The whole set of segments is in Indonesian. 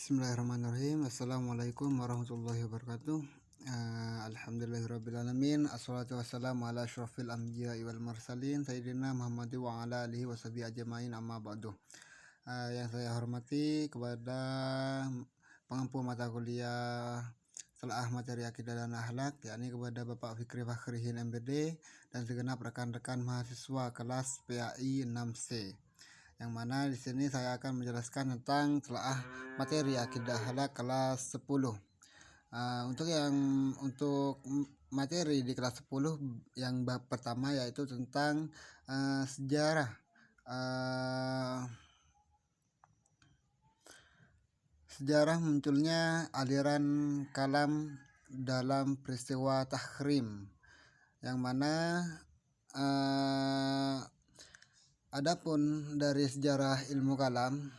Bismillahirrahmanirrahim. Assalamualaikum warahmatullahi wabarakatuh. Alhamdulillahirrabbilalamin. Assalatu wassalamu ala asyrafil anbiya'i wal mursalin Sayyidina Muhammad wa ala alihi wa sahbihi ajma'in, amma ba'du. Yang saya hormati kepada pengampu mata kuliah Salah Materi Akidah dan Akhlak, yakni kepada Bapak Fikri Fakhrihin MPD dan segenap rekan-rekan mahasiswa kelas PAI 6C. Yang mana di sini saya akan menjelaskan tentang telaah materi akidah akhlak kelas 10. Untuk materi di kelas 10 yang bab pertama yaitu tentang sejarah munculnya aliran kalam dalam peristiwa tahrim, yang mana adapun dari sejarah ilmu kalam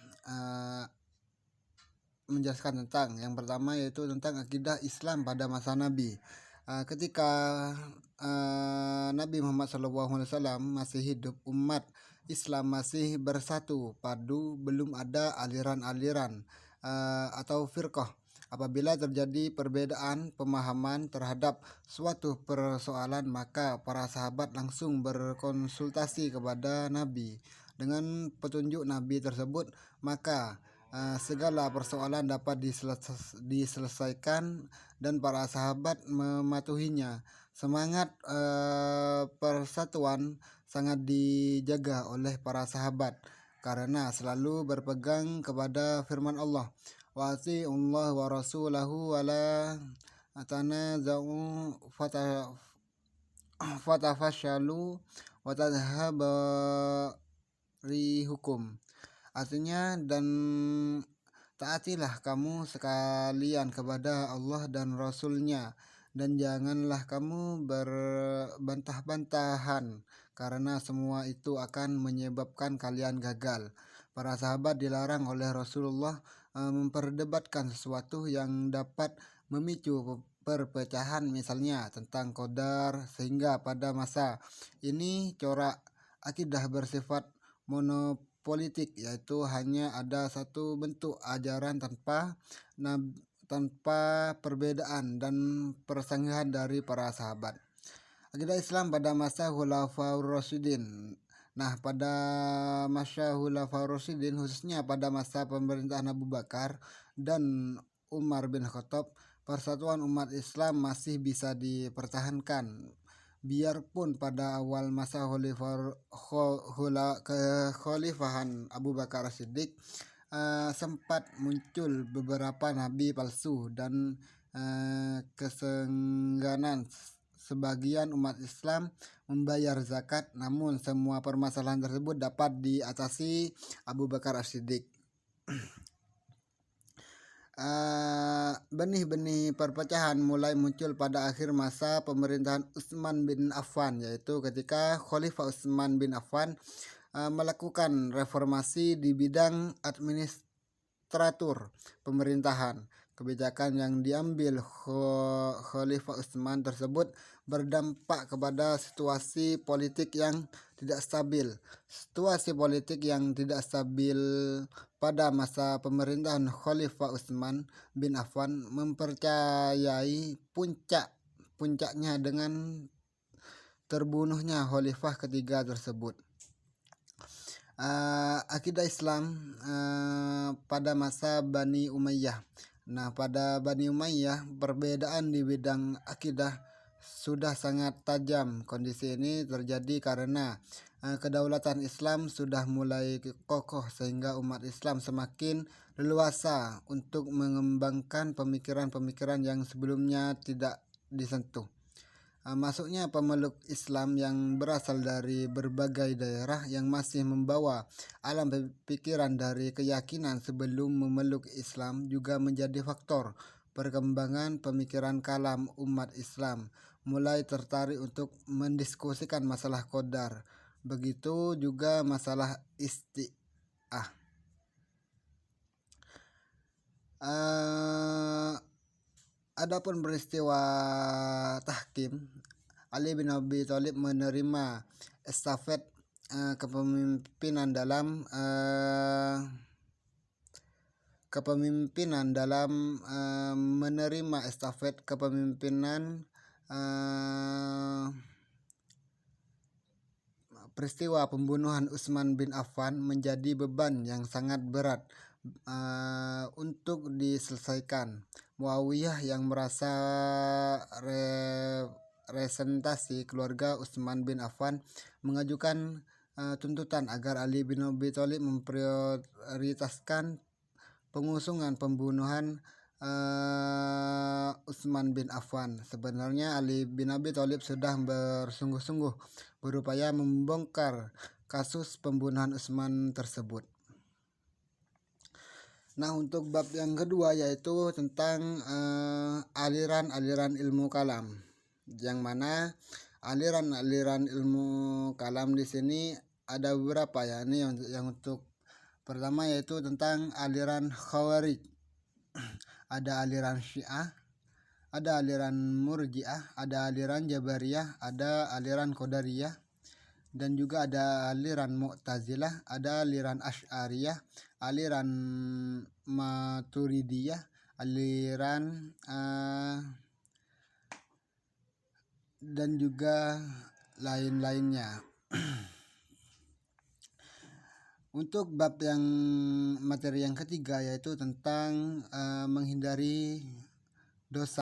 menjelaskan tentang yang pertama yaitu tentang akidah Islam pada masa Nabi. Ketika Nabi Muhammad SAW masih hidup, umat Islam masih bersatu padu, belum ada aliran-aliran atau firqah. Apabila terjadi perbedaan pemahaman terhadap suatu persoalan, maka para sahabat langsung berkonsultasi kepada Nabi. Dengan petunjuk Nabi tersebut, maka segala persoalan dapat diselesaikan dan para sahabat mematuhinya. Semangat persatuan sangat dijaga oleh para sahabat karena selalu berpegang kepada firman Allah, wa ati'ullah wa rasulahu wa la tanaza'u fatafasyalu wa tadhhaba rihukum. Artinya, dan taatilah kamu sekalian kepada Allah dan Rasulnya, dan janganlah kamu berbantah-bantahan, karena semua itu akan menyebabkan kalian gagal. Para sahabat dilarang oleh Rasulullah memperdebatkan sesuatu yang dapat memicu perpecahan, misalnya tentang qadar, sehingga pada masa ini corak akidah bersifat monopolitik, yaitu hanya ada satu bentuk ajaran tanpa perbedaan dan persanggahan dari para sahabat. Akidah Islam pada masa Khulafaur Rasyidin. Nah, pada masa Khulafaur Rasyidin, khususnya pada masa pemerintahan Abu Bakar dan Umar bin Khattab, persatuan umat Islam masih bisa dipertahankan. Biarpun pada awal masa kekhalifahan Abu Bakar Siddiq sempat muncul beberapa nabi palsu dan kesengganan sebagian umat Islam membayar zakat, namun semua permasalahan tersebut dapat diatasi Abu Bakar As-Siddiq. Benih-benih perpecahan mulai muncul pada akhir masa pemerintahan Utsman bin Affan, yaitu ketika Khalifah Utsman bin Affan melakukan reformasi di bidang administratur pemerintahan. Kebijakan yang diambil Khalifah Utsman tersebut berdampak kepada situasi politik yang tidak stabil. Situasi politik yang tidak stabil pada masa pemerintahan Khalifah Utsman bin Affan mempercayai puncaknya dengan terbunuhnya Khalifah ketiga tersebut. Akidah Islam pada masa Bani Umayyah. Nah, pada Bani Umayyah perbedaan di bidang akidah sudah sangat tajam. Kondisi ini terjadi karena kedaulatan Islam sudah mulai kokoh, sehingga umat Islam semakin leluasa untuk mengembangkan pemikiran-pemikiran yang sebelumnya tidak disentuh. Masuknya pemeluk Islam yang berasal dari berbagai daerah yang masih membawa alam pikiran dari keyakinan sebelum memeluk Islam juga menjadi faktor perkembangan pemikiran kalam umat Islam mulai tertarik untuk mendiskusikan masalah qadar. Begitu juga masalah isti'ah. Adapun peristiwa tahkim, Ali bin Abi Thalib menerima estafet kepemimpinan dalam kepemimpinan dalam menerima estafet kepemimpinan peristiwa pembunuhan Utsman bin Affan menjadi beban yang sangat berat untuk diselesaikan. Muawiyah yang merasa representasi keluarga Utsman bin Affan mengajukan tuntutan agar Ali bin Abi Thalib memprioritaskan pengusungan pembunuhan Utsman bin Affan. Sebenarnya Ali bin Abi Thalib sudah bersungguh-sungguh berupaya membongkar kasus pembunuhan Utsman tersebut. Nah, untuk bab yang kedua yaitu tentang aliran-aliran ilmu kalam, yang mana aliran-aliran ilmu kalam di sini ada beberapa ya. Ini yang untuk pertama yaitu tentang aliran Khawarij. Ada aliran Syiah, ada aliran Murji'ah, ada aliran Jabariyah, ada aliran Qadariyah, dan juga ada aliran Mu'tazilah, ada aliran Asy'ariyah, aliran Maturidiyah, aliran dan juga lain-lainnya. Untuk bab yang materi yang ketiga yaitu tentang menghindari dosa